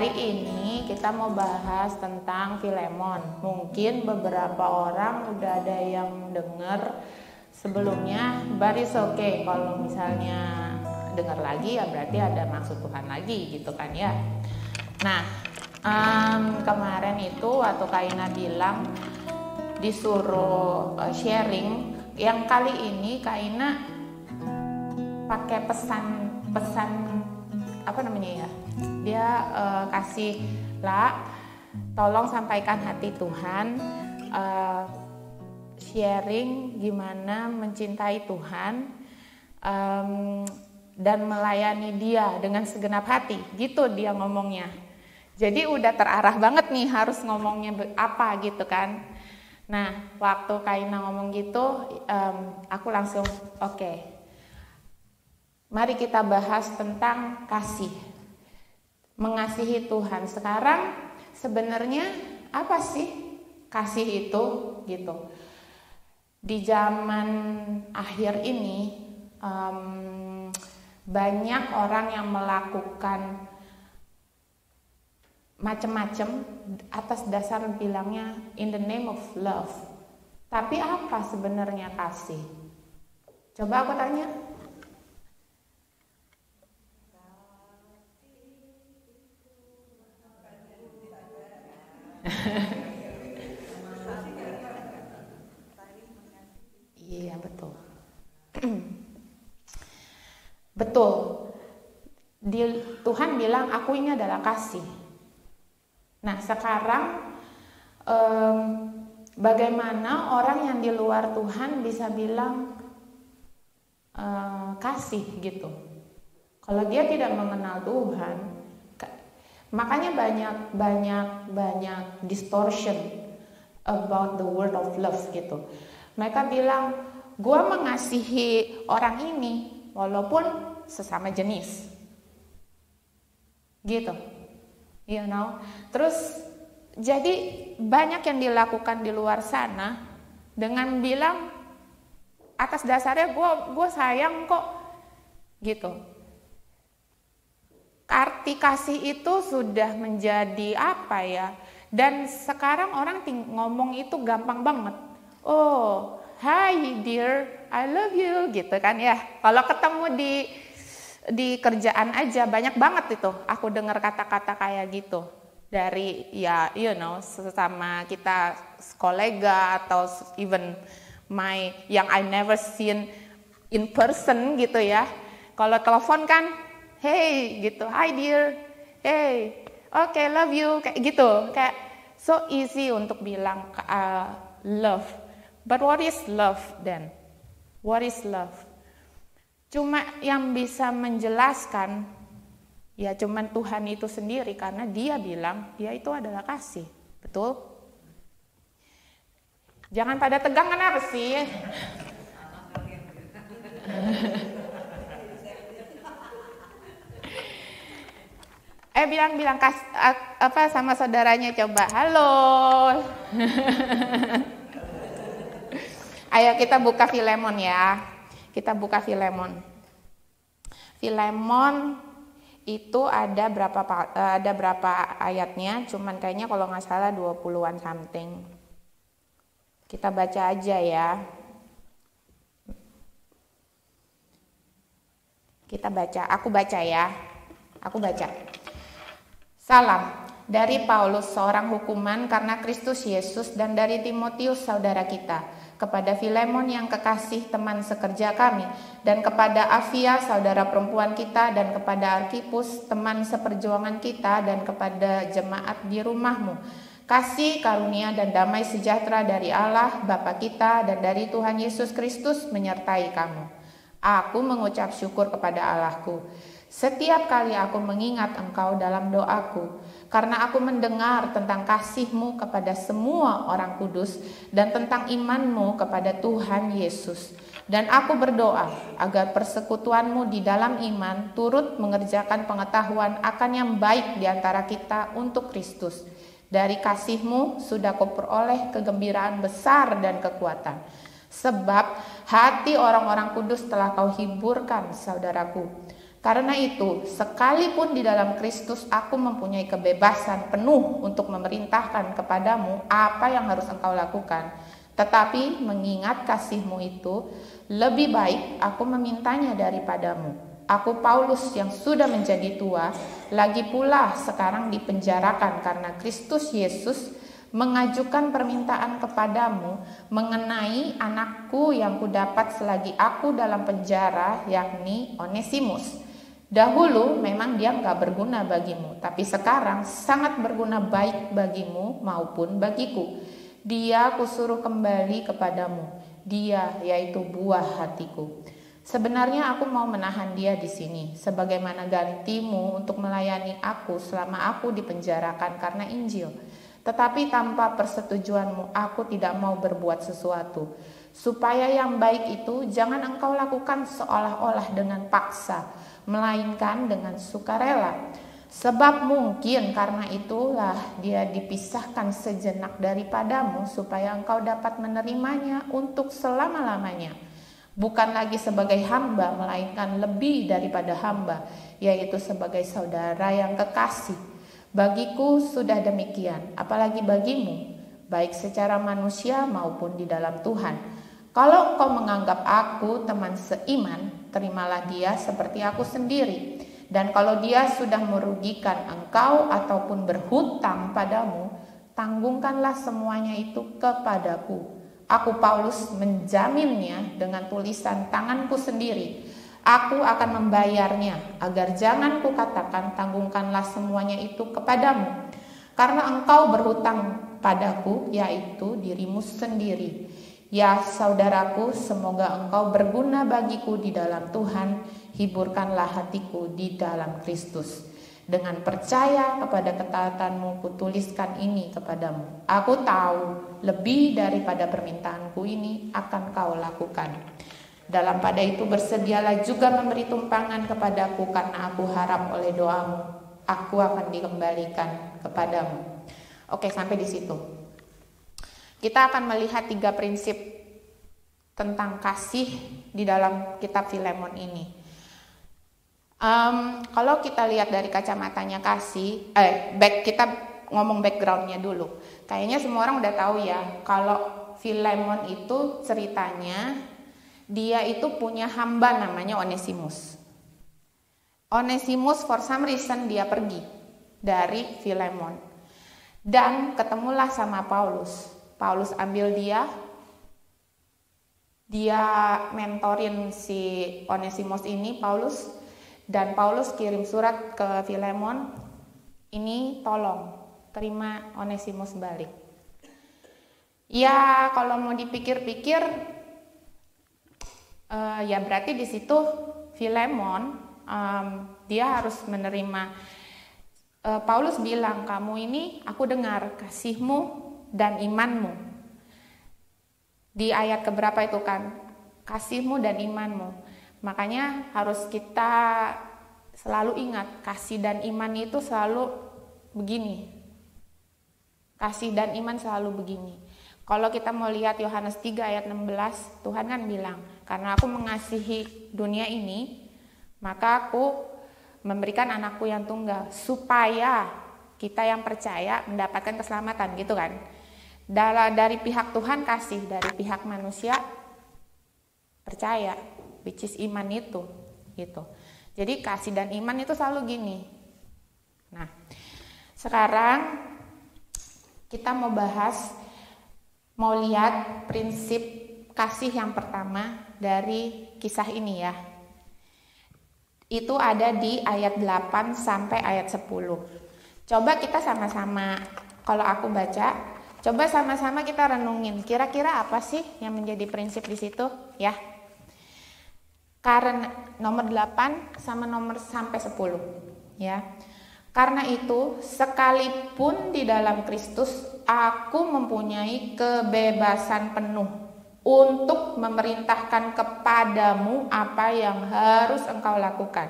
Hari ini kita mau bahas tentang Filemon. Mungkin beberapa orang udah ada yang dengar sebelumnya, but it's okay. Kalau misalnya dengar lagi ya berarti ada maksud Tuhan lagi gitu kan ya. Nah, kemarin itu waktu Kaina bilang disuruh sharing, yang kali ini Kaina pakai pesan apa namanya ya, dia kasih lah, tolong sampaikan hati Tuhan, sharing gimana mencintai Tuhan dan melayani Dia dengan segenap hati, gitu dia ngomongnya. Jadi udah terarah banget nih harus ngomongnya apa gitu kan. Nah, waktu Kaina ngomong gitu, aku langsung oke. Mari kita bahas tentang kasih, mengasihi Tuhan. Sekarang sebenarnya apa sih kasih itu gitu? Di zaman akhir ini banyak orang yang melakukan macam-macam atas dasar bilangnya in the name of love. Tapi apa sebenarnya kasih? Coba aku tanya. Iya betul. Betul. Tuhan bilang aku ini adalah kasih. Nah sekarang bagaimana orang yang di luar Tuhan bisa bilang kasih gitu? Kalau dia tidak mengenal Tuhan, makanya banyak distortion about the word of love gitu. Mereka bilang, gue mengasihi orang ini walaupun sesama jenis, gitu, you know. Terus jadi banyak yang dilakukan di luar sana dengan bilang atas dasarnya gue sayang kok, gitu. Arti kasih itu sudah menjadi apa ya? Dan sekarang orang ngomong itu gampang banget. Oh, hi dear, I love you, gitu kan ya. Kalau ketemu di kerjaan aja banyak banget itu. Aku dengar kata-kata kayak gitu dari ya, you know, sesama kita kolega atau even yang I never seen in person gitu ya. Kalau telepon kan, hey gitu, hi dear, hey, okay, love you, kayak gitu, kayak so easy untuk bilang love. But what is love then? What is love? Cuma yang bisa menjelaskan ya cuman Tuhan itu sendiri, karena Dia bilang Dia itu adalah kasih, betul? Jangan pada tegang, kenapa sih? Bilang apa sama saudaranya, coba halo. Ayo kita buka Filemon ya. Kita buka Filemon. Filemon itu ada berapa ayatnya? Cuman kayaknya kalau nggak salah 20-an something. Kita baca aja ya. Kita baca, aku baca ya. Aku baca. Salam dari Paulus, seorang hukuman karena Kristus Yesus, dan dari Timotius saudara kita, kepada Filemon yang kekasih teman sekerja kami, dan kepada Afia saudara perempuan kita, dan kepada Arkipus teman seperjuangan kita, dan kepada jemaat di rumahmu. Kasih, karunia, dan damai sejahtera dari Allah Bapa kita dan dari Tuhan Yesus Kristus menyertai kamu. Aku mengucap syukur kepada Allahku setiap kali aku mengingat engkau dalam doaku, karena aku mendengar tentang kasih-Mu kepada semua orang kudus dan tentang iman-Mu kepada Tuhan Yesus. Dan aku berdoa agar persekutuan-Mu di dalam iman turut mengerjakan pengetahuan akan yang baik di antara kita untuk Kristus. Dari kasih-Mu sudah kuperoleh kegembiraan besar dan kekuatan. Sebab hati orang-orang kudus telah kau hiburkan, saudaraku. Karena itu, sekalipun di dalam Kristus aku mempunyai kebebasan penuh untuk memerintahkan kepadamu apa yang harus engkau lakukan, tetapi mengingat kasih-Mu itu, lebih baik aku memintanya daripadamu. Aku Paulus yang sudah menjadi tua, lagi pula sekarang dipenjarakan karena Kristus Yesus, mengajukan permintaan kepadamu mengenai anakku yang kudapat selagi aku dalam penjara, yakni Onesimus. Dahulu memang dia gak berguna bagimu, tapi sekarang sangat berguna baik bagimu maupun bagiku. Dia kusuruh kembali kepadamu, dia yaitu buah hatiku. Sebenarnya aku mau menahan dia di sini, sebagaimana gantimu untuk melayani aku selama aku dipenjarakan karena Injil. Tetapi tanpa persetujuanmu aku tidak mau berbuat sesuatu. Supaya yang baik itu jangan engkau lakukan seolah-olah dengan paksa, melainkan dengan sukarela. Sebab mungkin karena itulah dia dipisahkan sejenak daripadamu, supaya engkau dapat menerimanya untuk selama-lamanya. Bukan lagi sebagai hamba, melainkan lebih daripada hamba, yaitu sebagai saudara yang kekasih. Bagiku sudah demikian, apalagi bagimu, baik secara manusia maupun di dalam Tuhan. Kalau engkau menganggap aku teman seiman, terimalah dia seperti aku sendiri. Dan kalau dia sudah merugikan engkau ataupun berhutang padamu, tanggungkanlah semuanya itu kepadaku. Aku Paulus menjaminnya dengan tulisan tanganku sendiri. Aku akan membayarnya, agar jangan kukatakan tanggungkanlah semuanya itu kepadamu. Karena engkau berhutang padaku, yaitu dirimu sendiri. Ya saudaraku, semoga engkau berguna bagiku di dalam Tuhan. Hiburkanlah hatiku di dalam Kristus. Dengan percaya kepada ketaatanmu kutuliskan ini kepadamu. Aku tahu lebih daripada permintaanku ini akan kau lakukan. Dalam pada itu bersedialah juga memberi tumpangan kepadaku, karena aku harap oleh doamu aku akan dikembalikan kepadamu. Oke, sampai di situ. Kita akan melihat 3 prinsip tentang kasih di dalam kitab Filemon ini. Kalau kita lihat dari kacamatanya kasih, kita ngomong backgroundnya dulu. Kayaknya semua orang udah tahu ya, kalau Filemon itu ceritanya dia itu punya hamba namanya Onesimus. Onesimus for some reason dia pergi dari Filemon dan ketemulah sama Paulus. Paulus ambil dia mentorin si Onesimus ini, Paulus, dan Paulus kirim surat ke Filemon, ini tolong terima Onesimus balik. Ya kalau mau dipikir-pikir, ya berarti di situ Filemon dia harus menerima. Paulus bilang, kamu ini aku dengar kasihmu dan imanmu. Di ayat keberapa itu kan, kasihmu dan imanmu. Makanya harus kita selalu ingat, kasih dan iman itu selalu begini. Kasih dan iman selalu begini. Kalau kita mau lihat Yohanes 3 ayat 16, Tuhan kan bilang, karena aku mengasihi dunia ini, maka aku memberikan anakku yang tunggal, supaya kita yang percaya mendapatkan keselamatan, gitu kan. Dari pihak Tuhan kasih, dari pihak manusia percaya, which is iman itu, gitu. Jadi kasih dan iman itu selalu gini. Nah, sekarang kita mau lihat prinsip kasih yang pertama dari kisah ini ya. Itu ada di ayat 8 sampai ayat 10. Coba kita sama-sama, kalau aku baca, coba sama-sama kita renungin, kira-kira apa sih yang menjadi prinsip di situ ya. Karena nomor 8 sama nomor sampai 10 ya. Karena itu, sekalipun di dalam Kristus aku mempunyai kebebasan penuh untuk memerintahkan kepadamu apa yang harus engkau lakukan.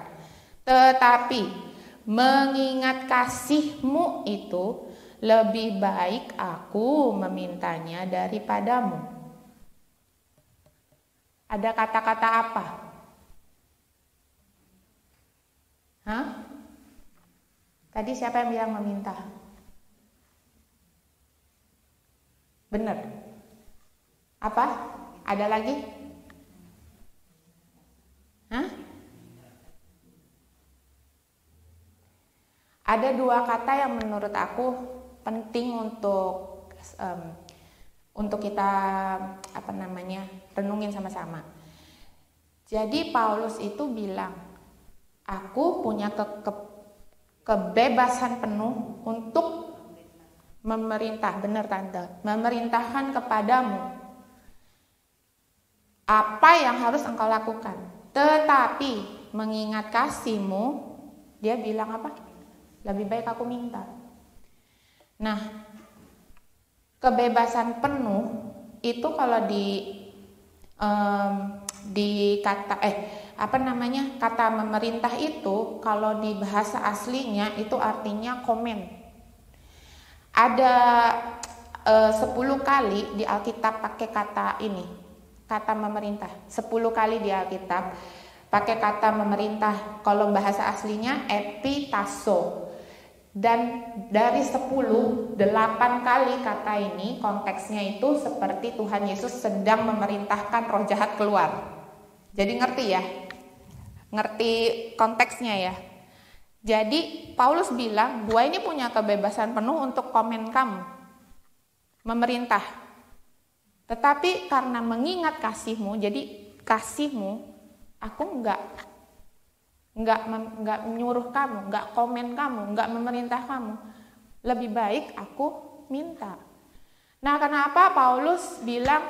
Tetapi mengingat kasihmu itu, lebih baik aku memintanya daripadamu. Ada kata-kata apa? Hah? Tadi siapa yang bilang meminta? Benar. Apa? Ada lagi? Hah? Ada dua kata yang menurut aku penting untuk kita renungin sama-sama. Jadi Paulus itu bilang, aku punya kebebasan penuh untuk memerintah, benar tante, memerintahkan kepadamu apa yang harus engkau lakukan. Tetapi mengingat kasihmu, dia bilang apa? Lebih baik aku minta. Nah, kebebasan penuh itu kalau kata memerintah itu kalau di bahasa aslinya itu artinya komen. Ada 10 kali di Alkitab pakai kata ini, kata memerintah. 10 kali di Alkitab pakai kata memerintah. Kalau bahasa aslinya epitasso. Dan dari 10, 8 kali kata ini konteksnya itu seperti Tuhan Yesus sedang memerintahkan roh jahat keluar. Jadi ngerti ya? Ngerti konteksnya ya? Jadi Paulus bilang, gua ini punya kebebasan penuh untuk komen kamu, memerintah. Tetapi karena mengingat kasihmu, jadi kasihmu, aku enggak menyuruh kamu, enggak komen kamu, enggak memerintah kamu. Lebih baik aku minta. Nah, kenapa Paulus bilang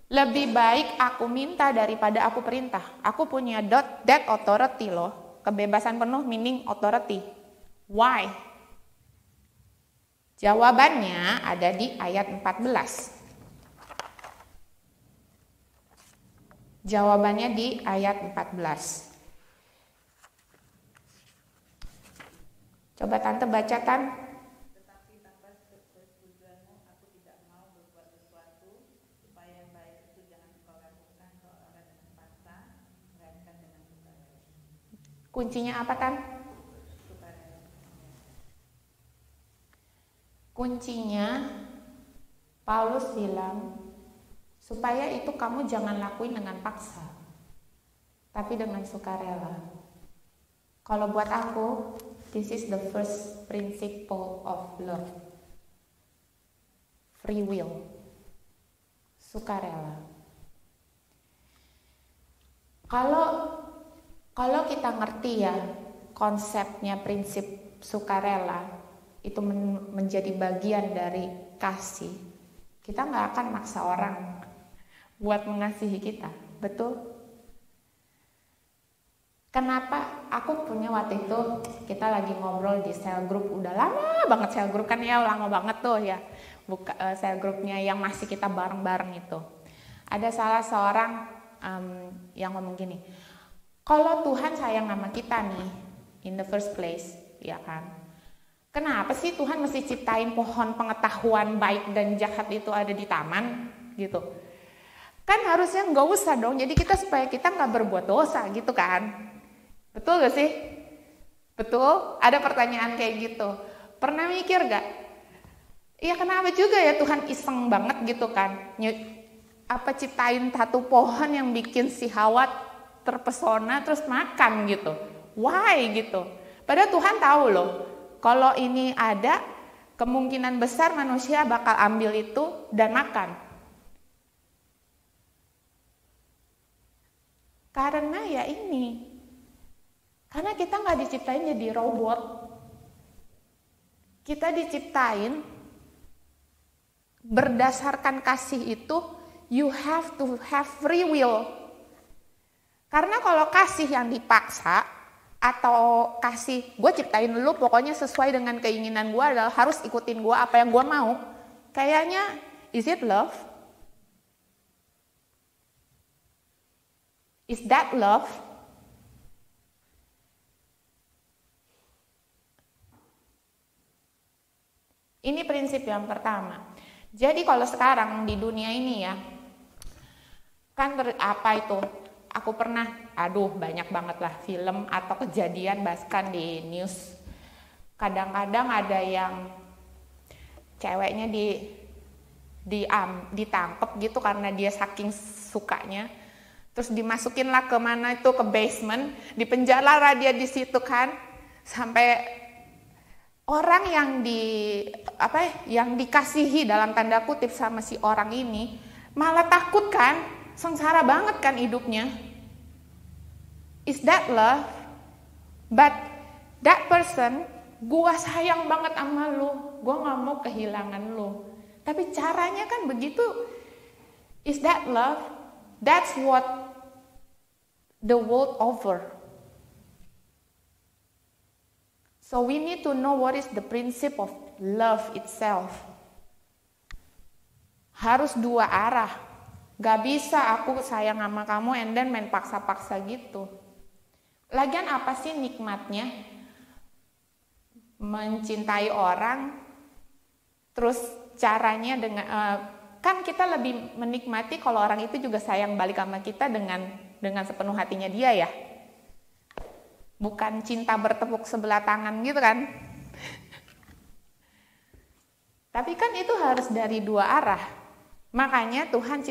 lebih baik aku minta daripada aku perintah? Aku punya that authority loh. Kebebasan penuh meaning authority. Why? Jawabannya ada di ayat 14. Jawabannya di ayat 14. Coba tante baca Tan. Tetapi tanpa persetujuanmu aku tidak mau berbuat sesuatu supaya yang baik itu jangan engkau lakukan seolah-olah dengan paksa, melainkan dengan sukarela. Kuncinya apa Tan? Sukarela. Kuncinya Paulus bilang supaya itu kamu jangan lakuin dengan paksa, tapi dengan sukarela. Kalau buat aku, this is the first principle of love. Free will. Sukarela. Kalau kita ngerti ya konsepnya prinsip sukarela itu menjadi bagian dari kasih, kita nggak akan maksa orang buat mengasihi kita, betul? Kenapa? Aku punya waktu itu kita lagi ngobrol di cell group, udah lama banget cell group kan ya, lama banget tuh ya, cell groupnya yang masih kita bareng-bareng itu. Ada salah seorang yang ngomong gini, kalau Tuhan sayang sama kita nih, in the first place, ya kan? Kenapa sih Tuhan mesti ciptain pohon pengetahuan baik dan jahat itu ada di taman gitu? Kan harusnya nggak usah dong, jadi supaya kita nggak berbuat dosa gitu kan? Betul gak sih? Betul? Ada pertanyaan kayak gitu. Pernah mikir gak? Iya kenapa juga ya Tuhan iseng banget gitu kan? Ciptain satu pohon yang bikin si Hawa terpesona terus makan gitu. Why gitu? Padahal Tuhan tahu loh, kalau ini ada kemungkinan besar manusia bakal ambil itu dan makan. Karena ya ini, karena kita nggak diciptain jadi robot. Kita diciptain berdasarkan kasih itu, you have to have free will. Karena kalau kasih yang dipaksa, atau kasih gue ciptain lu pokoknya sesuai dengan keinginan gue adalah harus ikutin gue apa yang gue mau, kayaknya is it love? Is that love? Ini prinsip yang pertama. Jadi kalau sekarang di dunia ini ya, kan aku pernah, banyak banget lah film atau kejadian bahkan di news. Kadang-kadang ada yang ceweknya ditangkep gitu karena dia saking sukanya. Terus dimasukin lah ke mana itu, ke basement, dipenjara lah dia di situ kan, sampai orang yang dikasihi dalam tanda kutip sama si orang ini malah takut kan, sengsara banget kan hidupnya. Is that love? But that person, gua sayang banget sama lu, gua nggak mau kehilangan lu. Tapi caranya kan begitu. Is that love? That's what the world over. So we need to know what is the principle of love itself. Harus dua arah. Gak bisa aku sayang sama kamu and then main paksa-paksa gitu. Lagian apa sih nikmatnya mencintai orang, terus caranya dengan kan kita lebih menikmati kalau orang itu juga sayang balik sama kita dengan sepenuh hatinya dia ya. Bukan cinta bertepuk sebelah tangan gitu kan. Tapi kan itu harus dari dua arah. Makanya Tuhan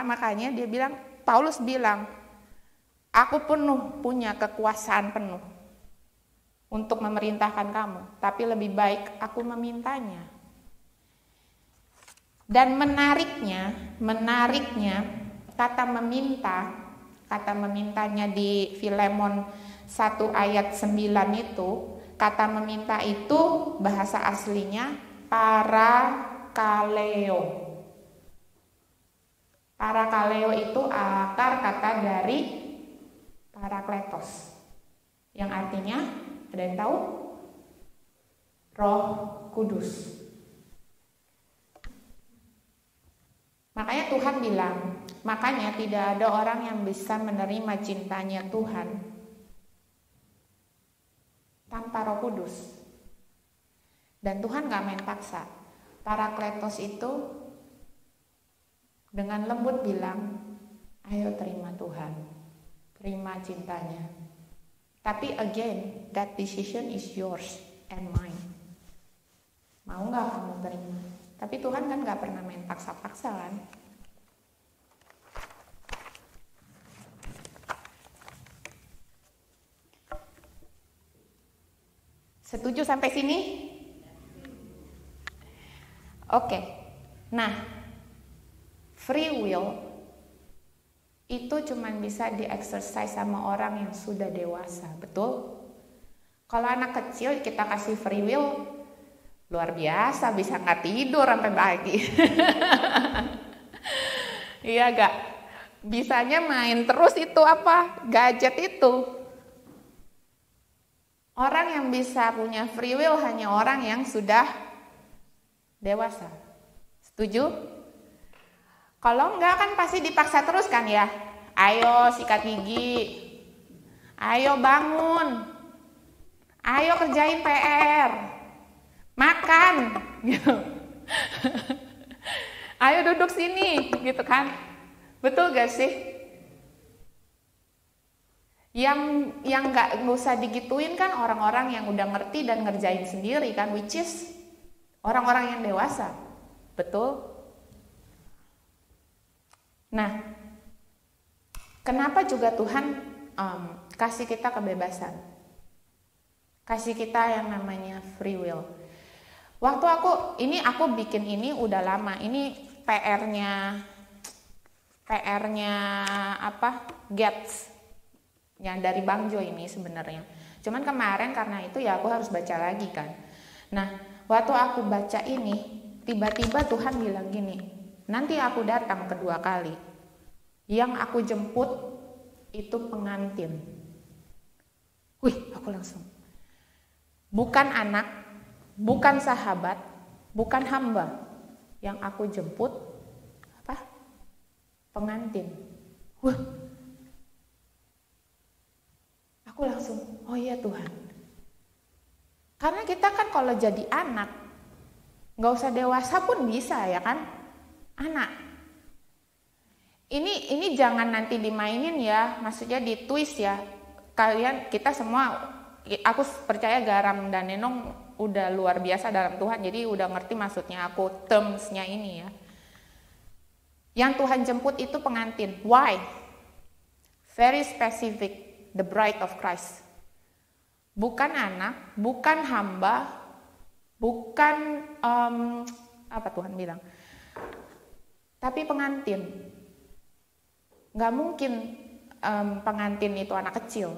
makanya dia bilang, Paulus bilang, aku punya kekuasaan penuh untuk memerintahkan kamu, tapi lebih baik aku memintanya. Dan menariknya kata memintanya di Filemon 1 ayat 9 itu, kata meminta itu bahasa aslinya parakaleo. Parakaleo itu akar kata dari parakletos, yang artinya, ada yang tahu? Roh Kudus. Makanya Tuhan bilang, makanya tidak ada orang yang bisa menerima cintanya Tuhan tanpa Roh Kudus. Dan Tuhan gak main paksa. Parakletos itu dengan lembut bilang, ayo terima Tuhan, terima cintanya. Tapi again, that decision is yours and mine. Mau gak kamu terima? Tapi Tuhan kan gak pernah main paksa-paksa kan. Setuju sampai sini? Oke. Nah, free will itu cuman bisa di-exercise sama orang yang sudah dewasa, betul? Kalau anak kecil kita kasih free will, luar biasa, bisa nggak tidur sampai pagi. Iya gak? Bisanya main terus itu gadget itu. Orang yang bisa punya free will hanya orang yang sudah dewasa. Setuju? Kalau enggak kan pasti dipaksa terus kan ya. Ayo sikat gigi. Ayo bangun. Ayo kerjain PR. Makan gitu. Ayo duduk sini gitu kan. Betul gak sih? Yang gak usah digituin kan orang-orang yang udah ngerti dan ngerjain sendiri kan, which is orang-orang yang dewasa. Betul? Nah, kenapa juga Tuhan kasih kita kebebasan? Kasih kita yang namanya free will. Waktu aku bikin ini udah lama. Ini PR-nya Gates yang dari Bang Jo ini sebenarnya. Cuman kemarin karena itu ya aku harus baca lagi kan. Nah, waktu aku baca ini, tiba-tiba Tuhan bilang gini, nanti aku datang kedua kali. Yang aku jemput itu pengantin. Wih, aku langsung. Bukan anak, bukan sahabat, bukan hamba. Yang aku jemput pengantin. Wah. Aku langsung, oh iya Tuhan. Karena kita kan kalau jadi anak, gak usah dewasa pun bisa ya kan? Anak. Ini jangan nanti dimainin ya, maksudnya di twist ya. Kita semua, aku percaya Garam dan Nenong udah luar biasa dalam Tuhan, jadi udah ngerti maksudnya aku, termsnya ini ya. Yang Tuhan jemput itu pengantin. Why? Very specific, the bride of Christ. Bukan anak, bukan hamba, bukan apa Tuhan bilang, tapi pengantin. Gak mungkin pengantin itu anak kecil,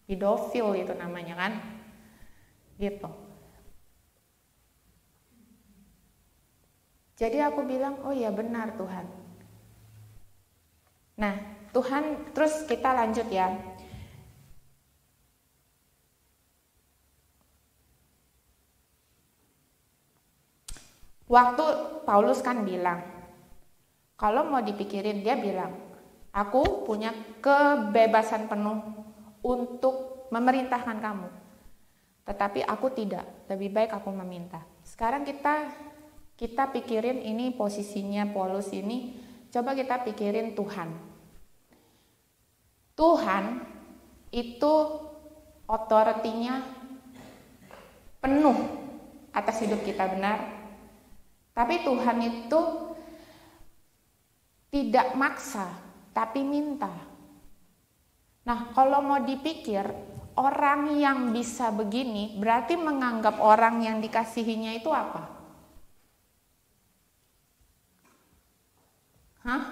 pedofil itu namanya kan, gitu. Jadi aku bilang, oh ya benar Tuhan. Nah Tuhan, terus kita lanjut ya. Waktu Paulus kan bilang, kalau mau dipikirin, dia bilang, aku punya kebebasan penuh untuk memerintahkan kamu. Tetapi aku tidak, lebih baik aku meminta. Sekarang kita pikirin ini posisinya Paulus ini, coba kita pikirin Tuhan. Tuhan itu otoritinya penuh atas hidup kita, benar? Tapi Tuhan itu tidak maksa, tapi minta. Nah, kalau mau dipikir, orang yang bisa begini berarti menganggap orang yang dikasihinya itu apa? Hah?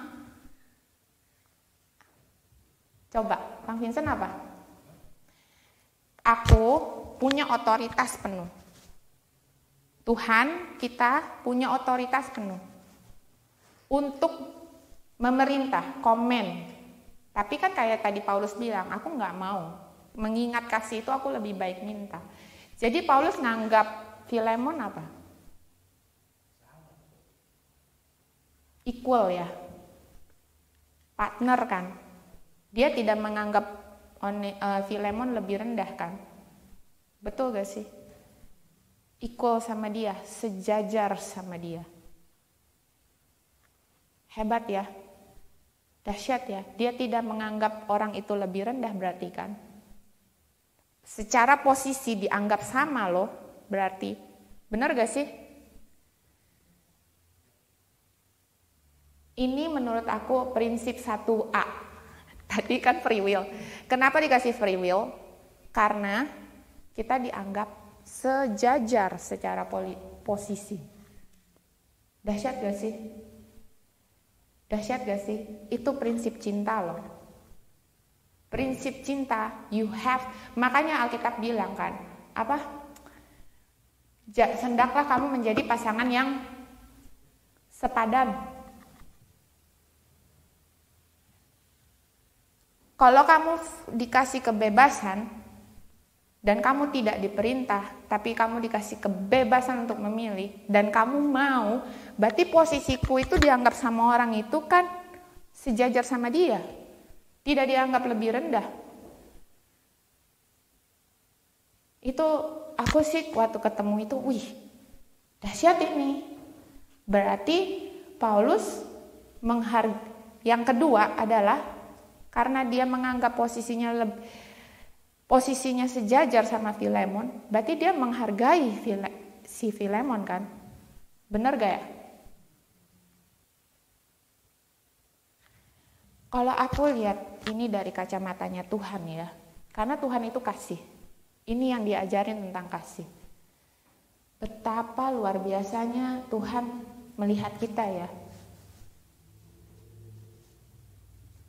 Coba, Bang Vincent apa? Aku punya otoritas penuh. Tuhan kita punya otoritas penuh untuk memerintah, komen. Tapi kan kayak tadi Paulus bilang, aku gak mau. Mengingat kasih itu aku lebih baik minta. Jadi Paulus nganggap Filemon apa? Equal ya. Partner kan. Dia tidak menganggap Filemon lebih rendah kan. Betul gak sih? Equal sama dia, sejajar sama dia. Hebat ya. Dahsyat ya. Dia tidak menganggap orang itu lebih rendah berarti kan. Secara posisi dianggap sama loh berarti. Benar gak sih? Ini menurut aku prinsip 1A. Tadi kan free will. Kenapa dikasih free will? Karena kita dianggap sejajar secara posisi. Dahsyat gak sih? Dahsyat gak sih? Itu prinsip cinta loh. Prinsip cinta, you have. Makanya Alkitab bilang kan, apa? Hendaklah kamu menjadi pasangan yang sepadan. Kalau kamu dikasih kebebasan dan kamu tidak diperintah, tapi kamu dikasih kebebasan untuk memilih dan kamu mau, berarti posisiku itu dianggap sama orang itu kan sejajar sama dia. Tidak dianggap lebih rendah. Itu aku sih waktu ketemu itu, wih, dahsyat ini. Berarti Paulus yang kedua adalah karena dia menganggap posisinya sejajar sama Filemon, berarti dia menghargai si Filemon kan. Benar gak ya? Kalau aku lihat ini dari kacamatanya Tuhan ya, karena Tuhan itu kasih. Ini yang diajarin tentang kasih. Betapa luar biasanya Tuhan melihat kita ya.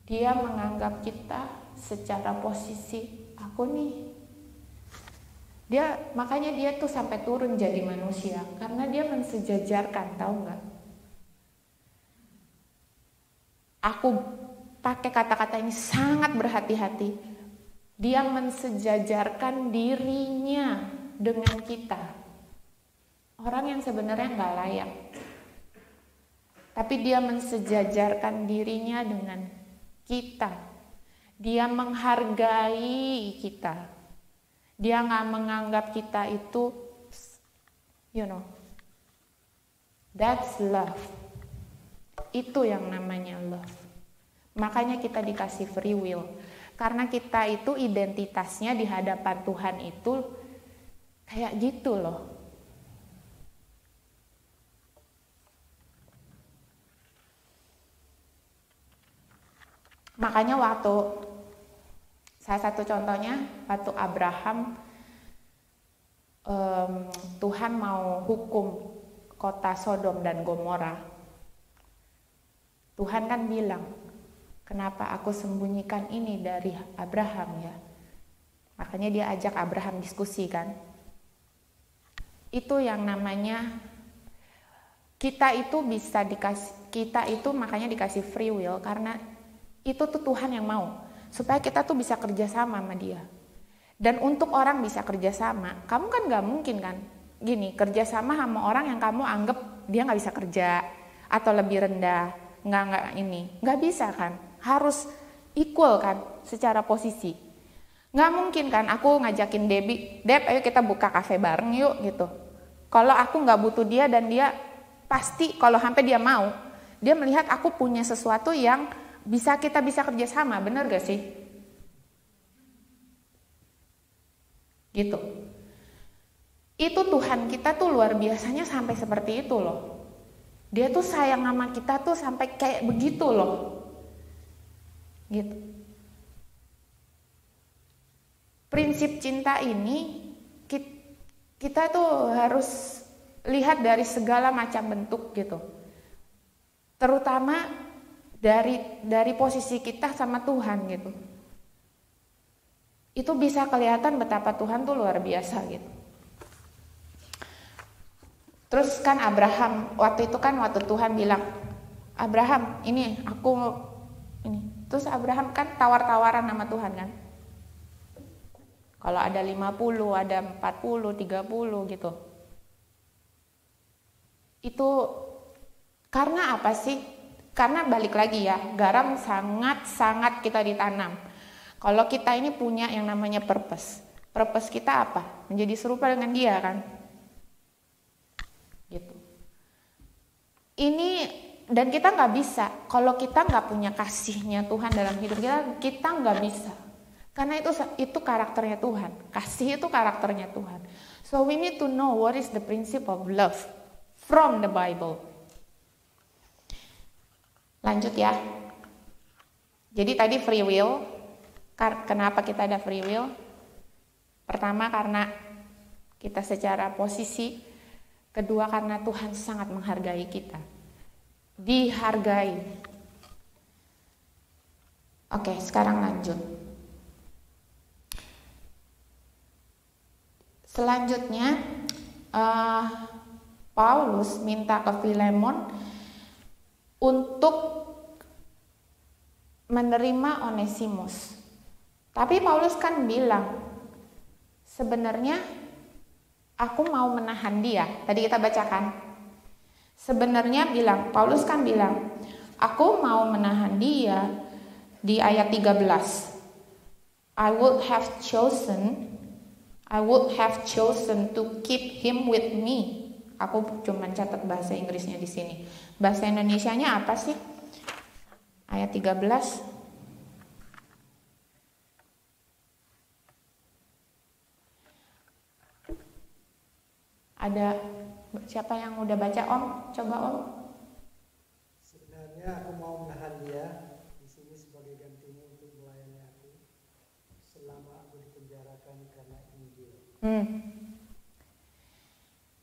Dia menganggap kita secara posisi, aku nih. Makanya dia tuh sampai turun jadi manusia, karena dia mensejajarkan, tahu nggak? Aku pakai kata-kata ini sangat berhati-hati. Dia mensejajarkan dirinya dengan kita. Orang yang sebenarnya nggak layak. Tapi dia mensejajarkan dirinya dengan kita. Dia menghargai kita. Dia nggak menganggap kita itu, that's love. Itu yang namanya love. Makanya kita dikasih free will. Karena kita itu identitasnya di hadapan Tuhan itu kayak gitu loh. Makanya waktu salah satu contohnya waktu Abraham Tuhan mau hukum kota Sodom dan Gomora. Tuhan kan bilang, kenapa aku sembunyikan ini dari Abraham ya? Makanya dia ajak Abraham diskusi kan. Itu yang namanya kita itu bisa dikasih, kita itu makanya dikasih free will karena itu tuh Tuhan yang mau supaya kita tuh bisa kerjasama sama Dia. Dan untuk orang bisa kerjasama, kamu kan nggak mungkin kan gini kerjasama sama orang yang kamu anggap dia nggak bisa kerja atau lebih rendah, nggak bisa kan, harus equal kan secara posisi. Nggak mungkin kan aku ngajakin Deb ayo kita buka kafe bareng yuk gitu. Kalau aku nggak butuh dia dan dia pasti kalau sampai dia mau, dia melihat aku punya sesuatu yang kita bisa kerjasama, bener gak sih? Gitu. Itu Tuhan kita tuh luar biasanya sampai seperti itu loh. Dia tuh sayang sama kita tuh sampai kayak begitu loh. Gitu. Prinsip cinta ini kita tuh harus lihat dari segala macam bentuk gitu. Terutama dari posisi kita sama Tuhan gitu. Itu bisa kelihatan betapa Tuhan tuh luar biasa gitu. Terus kan Abraham waktu Tuhan bilang, Abraham ini aku ini. Terus Abraham kan tawar-tawaran sama Tuhan kan. Kalau ada 50, ada 40, 30 gitu. Itu karena apa sih? Karena balik lagi ya, garam sangat-sangat kita ditanam. Kalau kita ini punya yang namanya purpose. Purpose kita apa? Menjadi serupa dengan Dia kan? Gitu. Ini dan kita nggak bisa. Kalau kita nggak punya kasihnya Tuhan dalam hidup kita nggak bisa. Karena itu karakternya Tuhan. Kasih itu karakternya Tuhan. So we need to know what is the principle of love from the Bible. Lanjut ya. Jadi tadi free will. Kenapa kita ada free will? Pertama karena kita secara posisi. Kedua karena Tuhan sangat menghargai kita. Dihargai. Oke, sekarang lanjut. Selanjutnya Paulus minta ke Filemon untuk menerima Onesimus. Tapi Paulus kan bilang, sebenarnya aku mau menahan dia. Tadi kita bacakan. Sebenarnya Paulus kan bilang, aku mau menahan dia di ayat 13. I would have chosen to keep him with me. Aku cuma catat bahasa Inggrisnya di sini. Bahasa Indonesianya apa sih? Ayat 13. Ada siapa yang udah baca Om? Coba Om. Sebenarnya aku mau menahan dia di sini sebagai gantimu untuk melayani aku selama aku dipenjarakan karena Injil.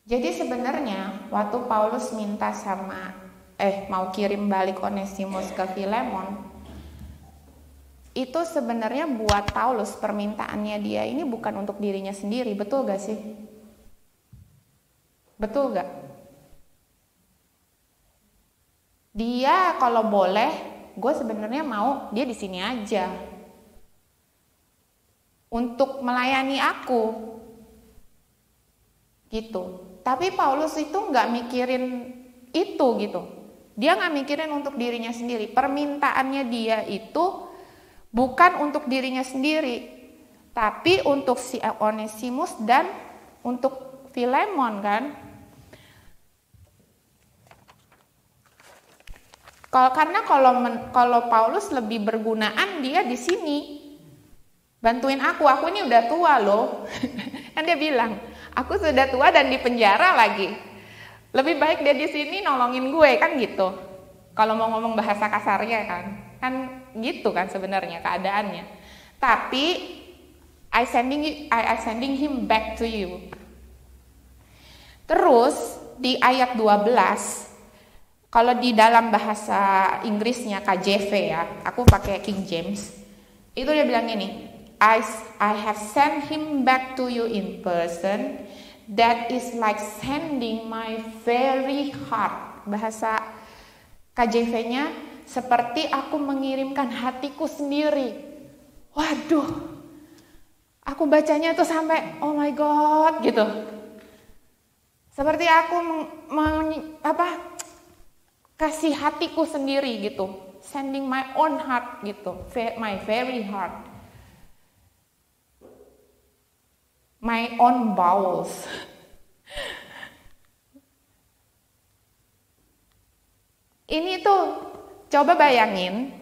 Jadi sebenarnya waktu Paulus minta mau kirim balik Onesimus ke Filemon, itu sebenarnya buat Paulus permintaannya dia ini bukan untuk dirinya sendiri, betul gak sih? Betul gak? Dia kalau boleh, gue sebenarnya mau dia di sini aja untuk melayani aku, gitu. Tapi Paulus itu nggak mikirin itu gitu. Dia nggak mikirin untuk dirinya sendiri. Permintaannya dia itu bukan untuk dirinya sendiri, tapi untuk si Onesimus dan untuk Filemon kan. Karena kalau Paulus lebih bergunaan dia di sini. Bantuin aku ini udah tua loh. Kan dia bilang, aku sudah tua dan di penjara lagi. Lebih baik dia di sini nolongin gue, kan gitu. Kalau mau ngomong bahasa kasarnya kan gitu kan sebenarnya keadaannya. Tapi I sending him back to you. Terus di ayat 12, kalau di dalam bahasa Inggrisnya KJV ya, aku pakai King James, itu dia bilang ini, I have sent him back to you in person, that is like sending my very heart. Bahasa KJV-nya, seperti aku mengirimkan hatiku sendiri. Waduh, aku bacanya tuh sampai oh my god gitu. Seperti aku kasih hatiku sendiri gitu, sending my own heart gitu, my very heart. My own bowels. Ini tuh coba bayangin.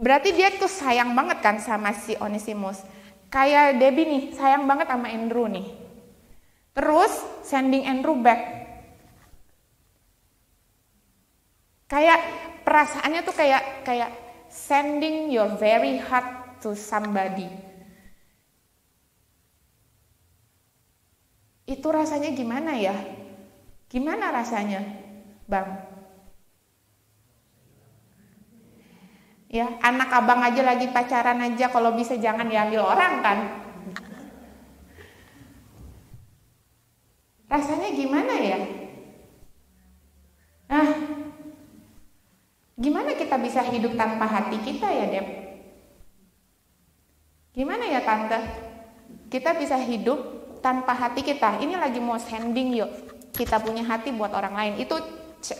Berarti dia tuh sayang banget kan sama si Onesimus. Kayak Debbie nih, sayang banget sama Andrew nih. Terus sending Andrew back. Kayak perasaannya tuh kayak sending your very heart to somebody. Itu rasanya gimana ya? Gimana rasanya, Bang? Ya, anak abang aja lagi pacaran aja, kalau bisa jangan diambil orang kan? Rasanya gimana ya? Nah, gimana kita bisa hidup tanpa hati kita ya, Dep? Gimana ya, Tante? Kita bisa hidup tanpa hati kita. Ini lagi mau sending yuk, kita punya hati buat orang lain. Itu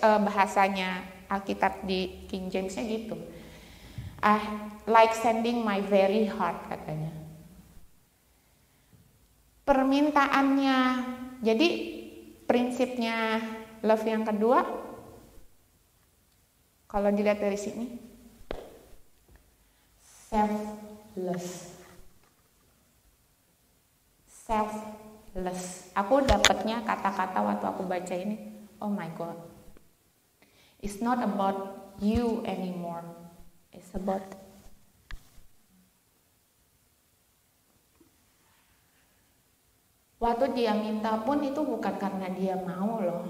bahasanya Alkitab di King James-nya gitu. Like sending my very heart katanya. Permintaannya. Jadi prinsipnya love yang kedua, kalau dilihat dari sini, selfless. Aku dapatnya kata-kata waktu aku baca ini, oh my god. It's not about you anymore. It's about waktu dia minta pun itu bukan karena dia mau loh.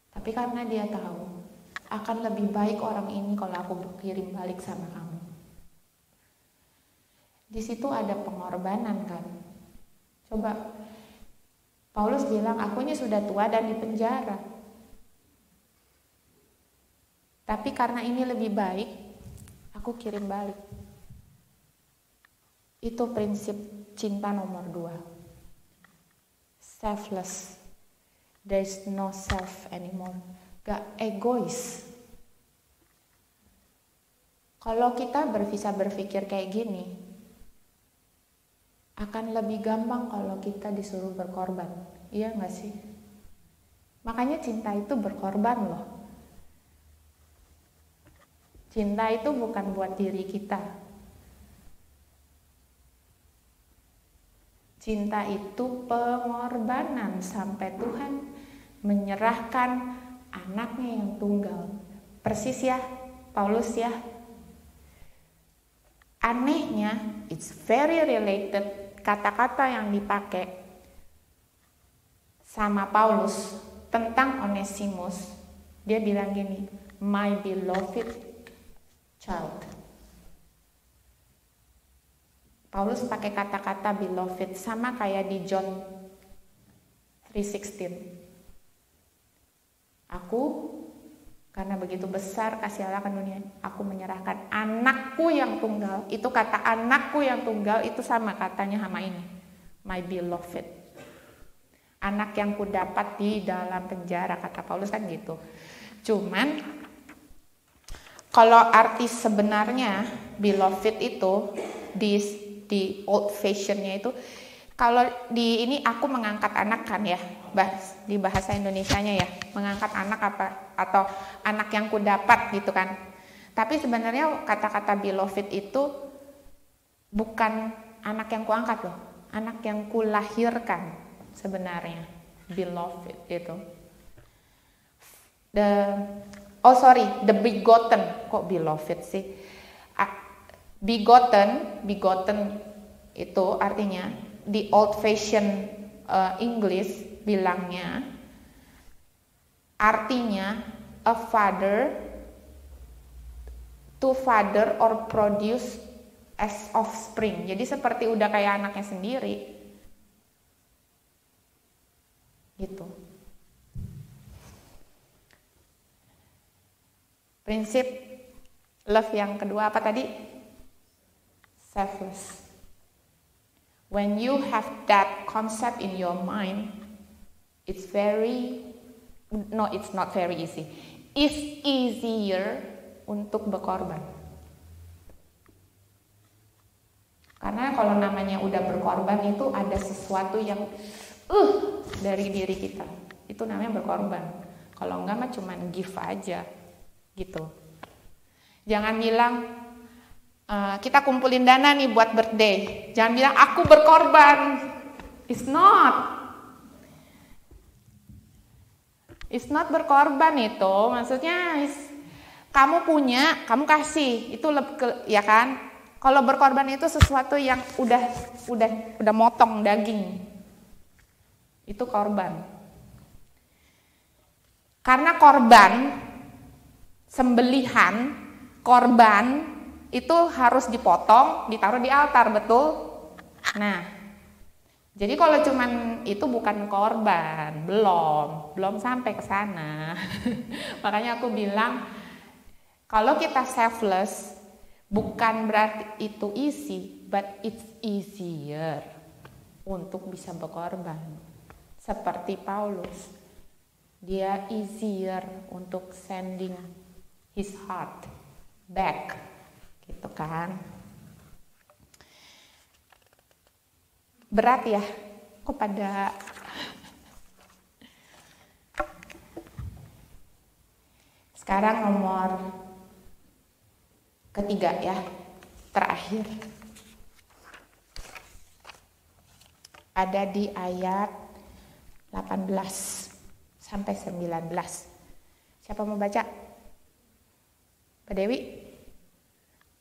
Tapi karena dia tahu akan lebih baik orang ini kalau aku kirim balik sama kamu. Di situ ada pengorbanan kan. Coba, Paulus bilang, aku ini sudah tua dan di penjara. Tapi karena ini lebih baik, aku kirim balik. Itu prinsip cinta nomor 2. Selfless. There is no self anymore. Gak egois. Kalau kita bisa berpikir kayak gini, akan lebih gampang kalau kita disuruh berkorban. Iya gak sih? Makanya cinta itu berkorban loh. Cinta itu bukan buat diri kita. Cinta itu pengorbanan sampai Tuhan menyerahkan anaknya yang tunggal. Persis ya, Paulus ya. Anehnya, it's very related. Kata-kata yang dipakai sama Paulus tentang Onesimus, dia bilang gini, my beloved child. Paulus pakai kata-kata beloved sama kayak di John 3:16. Aku karena begitu besar kasih Allah ke dunia, aku menyerahkan anakku yang tunggal. Itu kata anakku yang tunggal itu sama katanya sama ini, my beloved. Anak yang kudapat di dalam penjara, kata Paulus kan gitu. Cuman kalau arti sebenarnya beloved itu di old fashionnya Kalau di ini aku mengangkat anak kan ya, di bahasa Indonesianya ya, mengangkat anak apa atau anak yang ku dapat gitu kan. Tapi sebenarnya kata-kata beloved itu bukan anak yang kuangkat loh, anak yang kulahirkan sebenarnya. Beloved itu. The begotten, kok beloved sih? Begotten itu artinya di old fashion English bilangnya artinya a father to father or produce as offspring. Jadi seperti udah kayak anaknya sendiri. Gitu. Prinsip love yang kedua apa tadi? Selfless. When you have that concept in your mind, it's not very easy. It's easier untuk berkorban. Karena kalau namanya udah berkorban itu ada sesuatu yang dari diri kita. Itu namanya berkorban. Kalau enggak mah cuman give aja. Gitu. Jangan bilang kita kumpulin dana nih buat birthday. Jangan bilang aku berkorban. It's not berkorban itu. Maksudnya kamu punya, kamu kasih. Itu ya kan? Kalau berkorban itu sesuatu yang udah motong daging. Itu korban. Karena korban sembelihan, korban itu harus dipotong, ditaruh di altar, betul? Nah, jadi kalau cuman itu bukan korban, belum sampai ke sana. Makanya aku bilang, kalau kita selfless, bukan berarti itu easy, but it's easier untuk bisa berkorban. Seperti Paulus, dia easier untuk sending his heart back, gitu kan. Berat ya, kok pada sekarang nomor ketiga ya, terakhir. Ada di ayat 18 sampai 19. Siapa mau baca? Pak Dewi?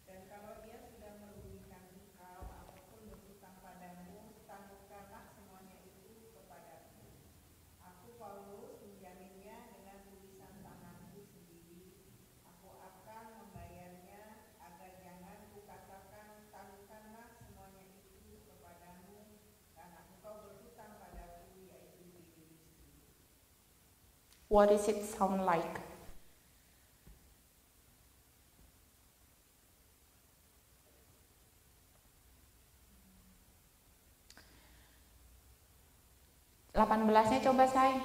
Dan kalau dia sudah merugikan engkau ataupun berhutang padamu, tangguhkanlah semuanya itu kepadaku. Aku Paulus menjaminnya dengan tulisan tanganku sendiri. Aku akan membayarnya agar jangan kukatakan tangguhkanlah semuanya itu kepadamu karena engkau berhutang padaku, yaitu diri sendiri. What does it sound like? Delapan belasnya coba say.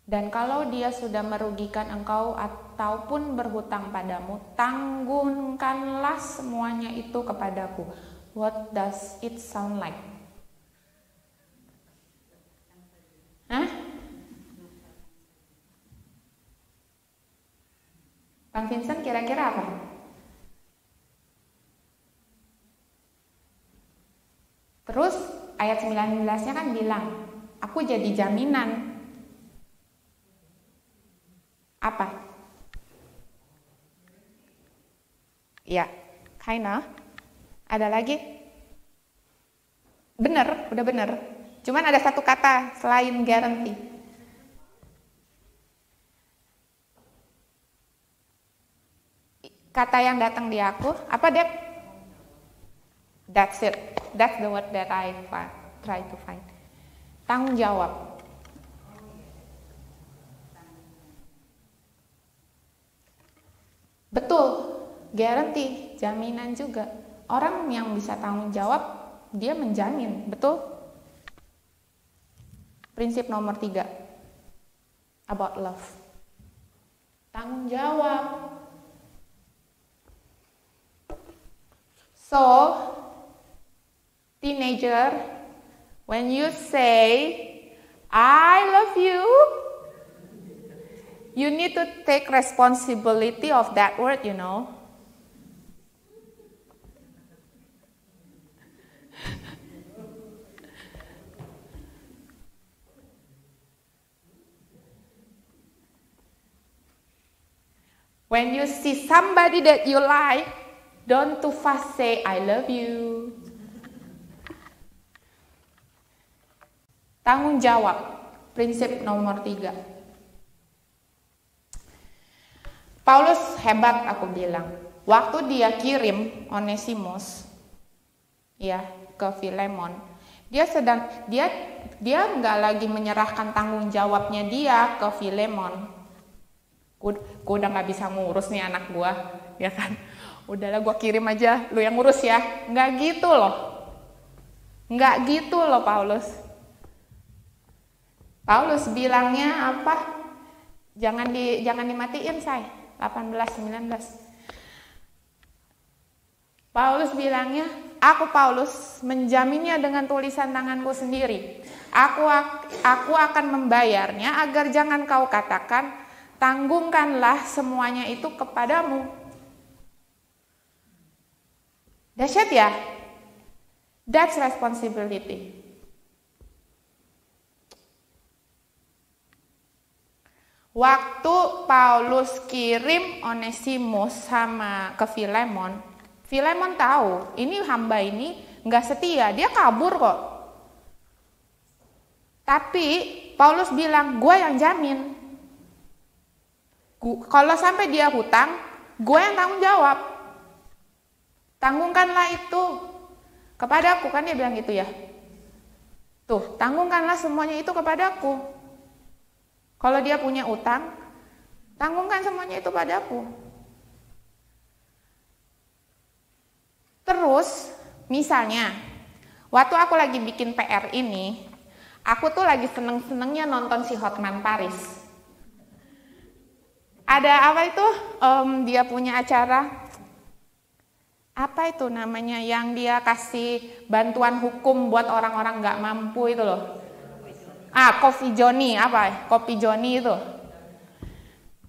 Dan kalau dia sudah merugikan engkau ataupun berhutang padamu, tanggunkanlah semuanya itu kepadaku. What does it sound like? Hah? Bang Vincent kira-kira apa? Terus ayat 19-nya kan bilang, aku jadi jaminan. Apa? Ya, kinda. Ada lagi? Bener, udah bener. Cuman ada satu kata selain guarantee. Kata yang datang di aku, apa Deb? That's it. That's the word that I try to find. Tanggung jawab. Betul, guarantee, jaminan juga. Orang yang bisa tanggung jawab, dia menjamin, betul? Prinsip nomor 3 about love. Tanggung jawab. So, teenager, when you say, I love you, you need to take responsibility of that word, you know. When you see somebody that you like, don't too fast say, I love you. Tanggung jawab, prinsip nomor 3. Paulus hebat, aku bilang. Waktu dia kirim Onesimus ya ke Filemon, dia nggak lagi menyerahkan tanggung jawabnya dia ke Filemon. Gue udah nggak bisa ngurus nih anak gue, ya kan? Udahlah gue kirim aja, lu yang ngurus ya. Nggak gitu loh Paulus. Paulus bilangnya apa? Jangan dimatiin, say. 18-19. Paulus bilangnya, aku Paulus menjaminnya dengan tulisan tanganku sendiri. Aku akan membayarnya agar jangan kau katakan, tanggungkanlah semuanya itu kepadamu. Dahsyat ya? That's responsibility. Waktu Paulus kirim Onesimus sama ke Filemon, Filemon tahu ini hamba ini nggak setia, dia kabur kok. Tapi Paulus bilang, gue yang jamin. Kalau sampai dia hutang, gue yang tanggung jawab. Tanggungkanlah itu kepadaku, kan dia bilang gitu ya. Tuh, tanggungkanlah semuanya itu kepadaku. Kalau dia punya utang, tanggungkan semuanya itu padaku. Terus, misalnya, waktu aku lagi bikin PR ini, aku tuh lagi seneng-senengnya nonton si Hotman Paris. Ada apa itu? Dia punya acara, apa itu namanya, yang dia kasih bantuan hukum buat orang-orang gak mampu itu loh. Coffee Johnny, Kopi Johnny itu.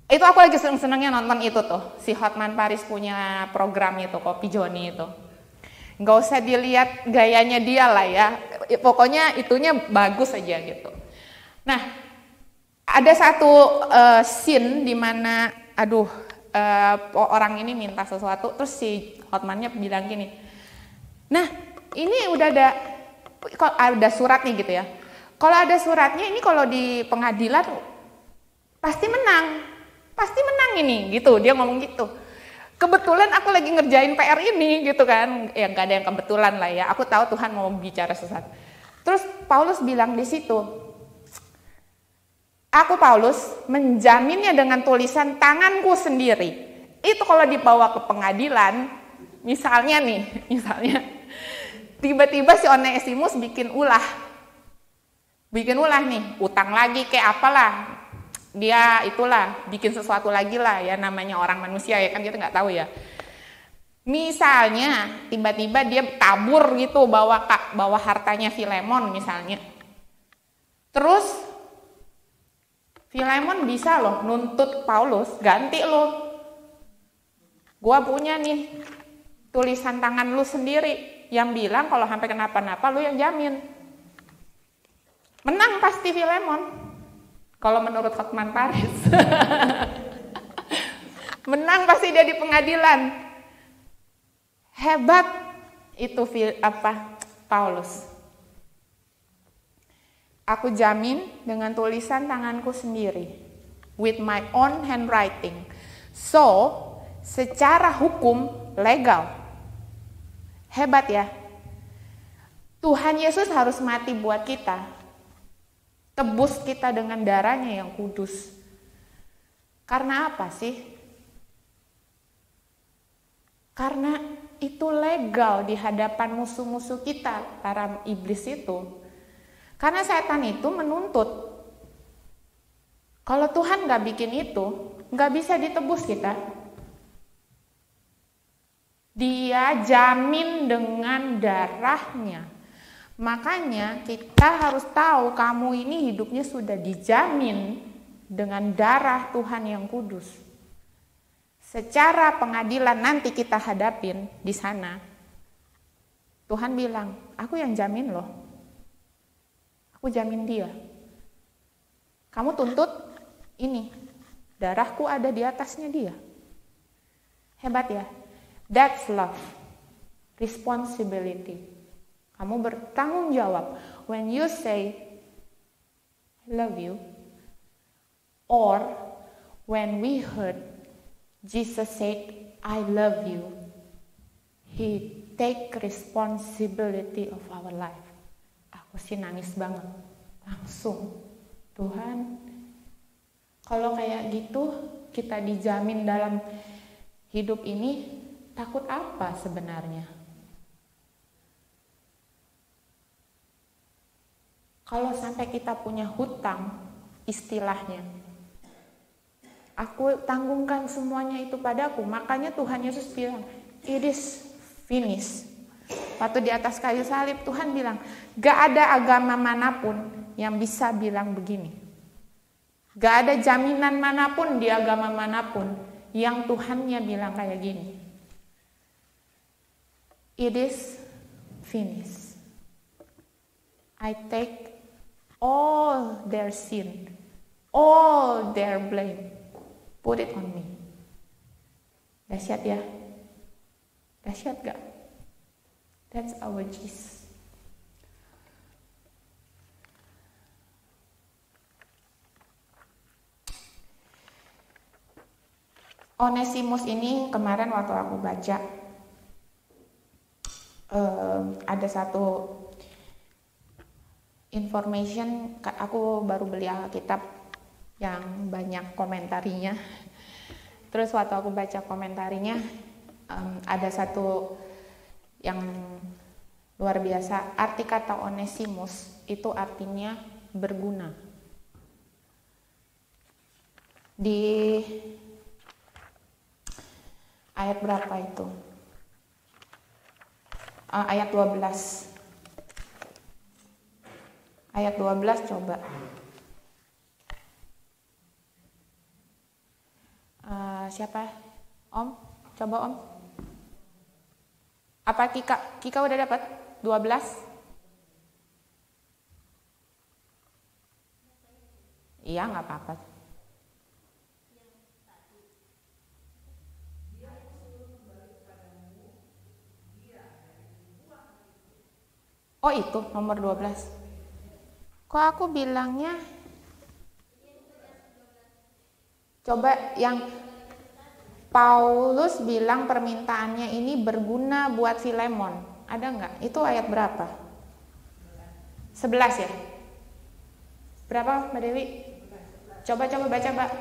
Itu aku lagi seneng-senengnya nonton itu tuh. Si Hotman Paris punya program itu, Kopi Johnny itu. Nggak usah dilihat gayanya dia lah ya. Pokoknya itunya bagus aja gitu. Nah, ada satu scene di mana, orang ini minta sesuatu, terus si Hotmannya bilang gini. Nah, ini udah ada surat nih gitu ya. Kalau ada suratnya ini, kalau di pengadilan pasti menang ini gitu, dia ngomong gitu. Kebetulan aku lagi ngerjain PR ini gitu kan, ya nggak ada yang kebetulan lah ya, aku tahu Tuhan mau bicara sesuatu. Terus Paulus bilang di situ, aku Paulus menjaminnya dengan tulisan tanganku sendiri. Itu kalau dibawa ke pengadilan, misalnya tiba-tiba si Onesimus bikin ulah nih, utang lagi kayak apalah, dia itulah bikin sesuatu lagi lah ya, namanya orang manusia ya kan, kita nggak tahu ya. Misalnya tiba-tiba dia kabur gitu, bawa hartanya Filemon misalnya, terus Filemon bisa loh nuntut Paulus, ganti lo, gua punya nih tulisan tangan lu sendiri yang bilang kalau sampai kenapa-napa lu yang jamin. Menang pasti Filemon, kalau menurut Hotman Paris. Menang pasti dia di pengadilan. Hebat itu Paulus. Aku jamin dengan tulisan tanganku sendiri, with my own handwriting. So, secara hukum legal. Hebat ya. Tuhan Yesus harus mati buat kita. Tebus kita dengan darahnya yang kudus. Karena apa sih? Karena itu legal di hadapan musuh-musuh kita, para iblis itu. Karena setan itu menuntut. Kalau Tuhan gak bikin itu, gak bisa ditebus kita. Dia jamin dengan darahnya. Makanya kita harus tahu kamu ini hidupnya sudah dijamin dengan darah Tuhan yang kudus. Secara pengadilan nanti kita hadapin di sana. Tuhan bilang, aku yang jamin loh. Aku jamin dia. Kamu tuntut ini. Darahku ada di atasnya dia. Hebat ya. That's love. Responsibility. Kamu bertanggung jawab. When you say, I love you. Or when we heard Jesus said, I love you. He take responsibility of our life. Aku sih nangis banget. Langsung. Tuhan, kalau kayak gitu kita dijamin dalam hidup ini, takut apa sebenarnya? Kalau sampai kita punya hutang, istilahnya, aku tanggungkan semuanya itu padaku. Makanya Tuhan Yesus bilang, it is finished. Waktu di atas kayu salib, Tuhan bilang, gak ada agama manapun yang bisa bilang begini. Gak ada jaminan manapun di agama manapun yang Tuhannya bilang kayak gini. It is finished. I take all their sin, all their blame, put it on me. Dahsyat ya? Dahsyat gak? That's our Jesus. Onesimus ini kemarin waktu aku baca, ada satu information, aku baru beli Alkitab yang banyak komentarinya. Terus waktu aku baca komentarinya, ada satu yang luar biasa. Arti kata Onesimus itu artinya berguna. Di ayat berapa itu? Ayat 12. Ayat 12 coba. Siapa? Om? Coba Om. Apa Kika udah dapat? 12? Iya, gak apa-apa. Oh itu nomor 12. Kok aku bilangnya, coba yang Paulus bilang permintaannya ini berguna buat Filemon. Ada nggak? Itu ayat berapa? 11 ya? Berapa Mbak Dewi? Coba baca Mbak.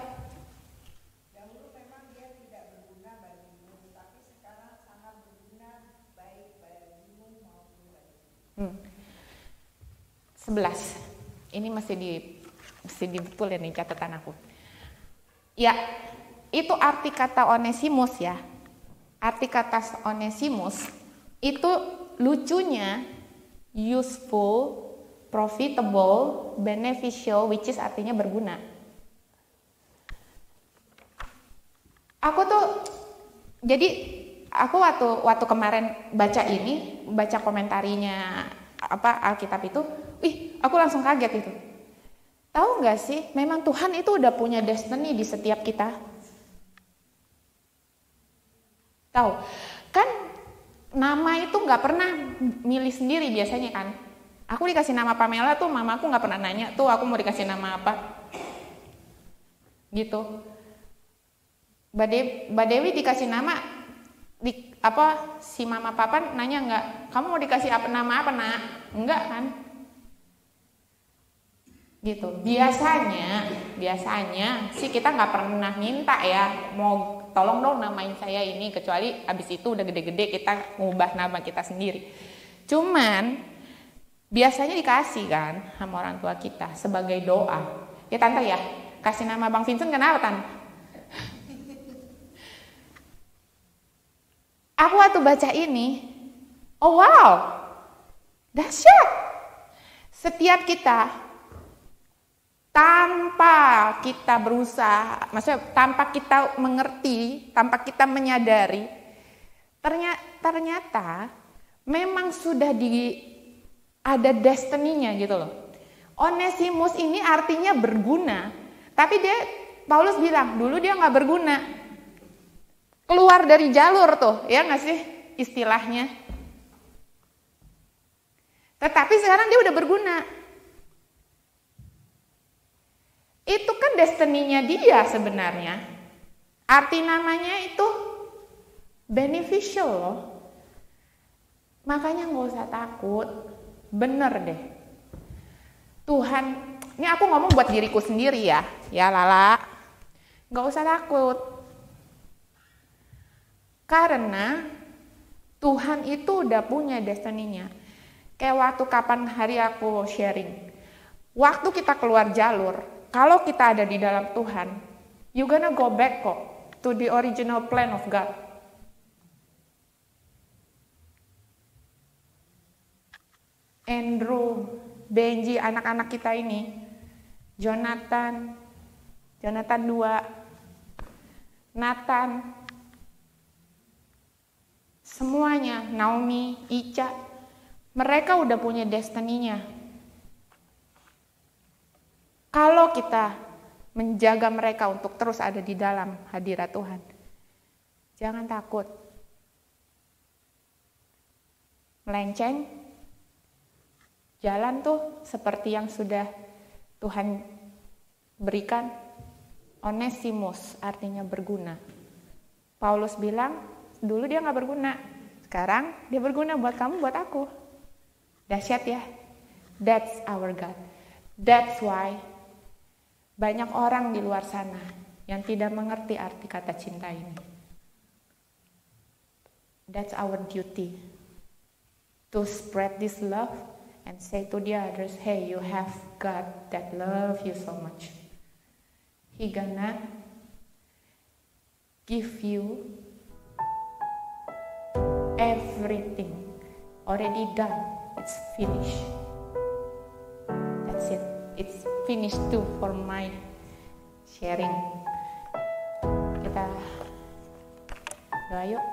Dahulu memang dia tidak berguna bagimu, tapi sekarang sangat berguna baik bagimu maupun bagimu. 11. Ini masih dibetul ya nih catatan aku. Ya, itu arti kata Onesimus ya. Arti kata Onesimus itu lucunya useful, profitable, beneficial, which is artinya berguna. Aku waktu kemarin baca komentarinya Alkitab itu, aku langsung kaget itu. Tahu nggak sih, memang Tuhan itu udah punya destiny di setiap kita. Tahu, kan nama itu nggak pernah milih sendiri biasanya kan. Aku dikasih nama Pamela tuh, mamaku nggak pernah nanya tuh aku mau dikasih nama apa, gitu. Mbak Dewi dikasih nama, si mama papa nanya nggak, kamu mau dikasih nama apa nak? Enggak kan? Gitu. Biasanya sih kita nggak pernah minta ya, mau tolong dong namain saya ini, kecuali abis itu udah gede-gede kita ngubah nama kita sendiri. Cuman biasanya dikasih kan sama orang tua kita sebagai doa. Ya tante ya, kasih nama Bang Vincent kenapa tante? Aku waktu baca ini, oh wow, dahsyat. Setiap kita, tanpa kita berusaha, maksudnya tanpa kita mengerti, tanpa kita menyadari, ternyata memang sudah ada destiny-nya gitu loh. Onesimus ini artinya berguna, tapi Paulus bilang dulu dia nggak berguna. Keluar dari jalur tuh, ya nggak sih istilahnya. Tetapi sekarang dia udah berguna. Itu kan destiny-nya dia sebenarnya. Arti namanya itu beneficial loh. Makanya nggak usah takut. Bener deh. Tuhan, ini aku ngomong buat diriku sendiri ya. Ya Lala. Nggak usah takut. Karena Tuhan itu udah punya destiny-nya. Kayak waktu kapan hari aku sharing. Waktu kita keluar jalur, kalau kita ada di dalam Tuhan, you gonna go back kok to the original plan of God. Andrew, Benji, anak-anak kita ini, Jonathan 2, Nathan, semuanya, Naomi, Ica, mereka udah punya destiny-nya. Kalau kita menjaga mereka untuk terus ada di dalam hadirat Tuhan, jangan takut. Melenceng, jalan tuh seperti yang sudah Tuhan berikan. Onesimus artinya berguna. Paulus bilang, dulu dia gak berguna, sekarang dia berguna buat kamu, buat aku. Dahsyat ya. That's our God. That's why banyak orang di luar sana yang tidak mengerti arti kata cinta ini. That's our duty. To spread this love and say to the others, hey, you have God that love you so much. He gonna give you everything already done. It's finished. That's it. It's finished too for my sharing. Kita doa yuk.